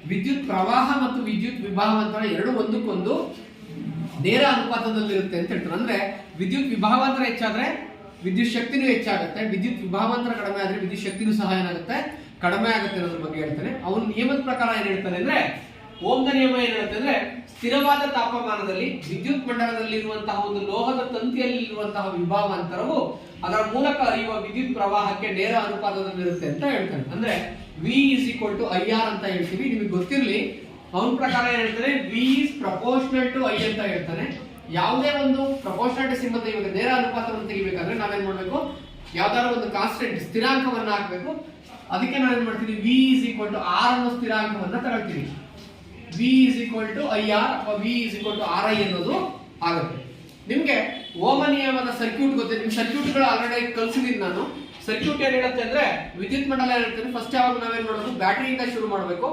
ವಿದ್ಯುತ್ ಪ್ರವಾಹ ಮತ್ತು ವಿದ್ಯುತ್ ವಿಭಾವಾಂತರ ಎರಡು ಒಂದಕ್ಕೊಂದು ನೇರ ಅನುಪಾತದಲ್ಲಿರುತ್ತೆ ಅಂತ ಹೇಳ್ತಾರೆ. ಅಂದ್ರೆ ವಿದ್ಯುತ್ ವಿಭಾವಾಂತರ ಹೆಚ್ಚಾದ್ರೆ ವಿದ್ಯುತ್ ಶಕ್ತಿನೂ ಹೆಚ್ಚಾಗುತ್ತೆ, ವಿದ್ಯುತ್ ವಿಭಾವಾಂತರ ಕಡಿಮೆ ಆದ್ರೆ ವಿದ್ಯುತ್ ಶಕ್ತಿನೂ ಸಹ ಏನಾಗುತ್ತೆ, ಕಡಿಮೆ ಆಗುತ್ತೆ ಅನ್ನೋದ್ರ ಬಗ್ಗೆ ಹೇಳ್ತಾನೆ. ಅವನ ನಿಯಮದ ಪ್ರಕಾರ ಏನ್ ಹೇಳ್ತಾನೆ ಅಂದ್ರೆ, ಓಮ್ನ ನಿಯಮ ಏನ್ ಹೇಳುತ್ತೆ ಅಂದ್ರೆ, ಸ್ಥಿರವಾದ ತಾಪಮಾನದಲ್ಲಿ ವಿದ್ಯುತ್ ಮಂಡಲದಲ್ಲಿರುವಂತಹ ಒಂದು ಲೋಹದ ತಂತಿಯಲ್ಲಿರುವಂತಹ ವಿಭಾವಾಂತರವು ಅದರ ಮೂಲಕ ಹರಿಯುವ ವಿದ್ಯುತ್ ಪ್ರವಾಹಕ್ಕೆ ನೇರ ಅನುಪಾತದಲ್ಲಿರುತ್ತೆ ಅಂತ ಹೇಳ್ತಾನೆ. ಅಂದ್ರೆ V is equal to IR ಅಂತ ಹೇಳ್ತೀವಿ. ನಿಮಗೆ ಗೊತ್ತಿರಲಿ, ಅವನ ಪ್ರಕಾರ ಏನ್ ಹೇಳ್ತಾನೆ, V is proportional to I ಅಂತ ಹೇಳ್ತಾನೆ. ಯಾವುದೇ ಒಂದು ಪ್ರಪೋರ್ಷನಾಲಿಟಿ ಸಿಂಬಲ್ ಇವಾಗ ನೇರ ಅನುಪಾತವನ್ನು ತೆಗಿಬೇಕಾದ್ರೆ ನಾವೇನ್ ಮಾಡ್ಬೇಕು, ಯಾವ್ದಾದ್ರು ಒಂದು ಕಾನ್ಸ್ಟೆಂಟ್ ಸ್ಥಿರಾಂಕವನ್ನ ಹಾಕ್ಬೇಕು. ಅದಕ್ಕೆ ನಾವೇನ್ ಮಾಡ್ತೀವಿ, V is equal to R ಅನ್ನೋ ಸ್ಥಿರಾಂಕವನ್ನ ತಗೊಳ್ತೀವಿ. V is equal to IR ಅಥವಾ V is equal to RI ಅನ್ನೋದು ಆಗುತ್ತೆ. ನಿಮ್ಗೆ ಓಮ ನಿಯಮದ ಸರ್ಕ್ಯೂಟ್ ಗೊತ್ತಿದೆ, ನಿಮ್ ಸರ್ಕ್ಯೂಟ್ಗಳು ಆಲ್ರೆಡಿ ಕಲ್ಸಿದೀನಿ ನಾನು. ಸರ್ಕ್ಯೂಟ್ ಏನ್ ಹೇಳುತ್ತೆ ಅಂದ್ರೆ, ವಿದ್ಯುತ್ ಮಂಡಲ ಹೇಳ್ತೇನೆ ಫಸ್ಟ್ ಯಾವಾಗ ನಾವೇನ್ ಮಾಡಬೇಕು, ಬ್ಯಾಟರಿಯಿಂದ ಶುರು ಮಾಡಬೇಕು.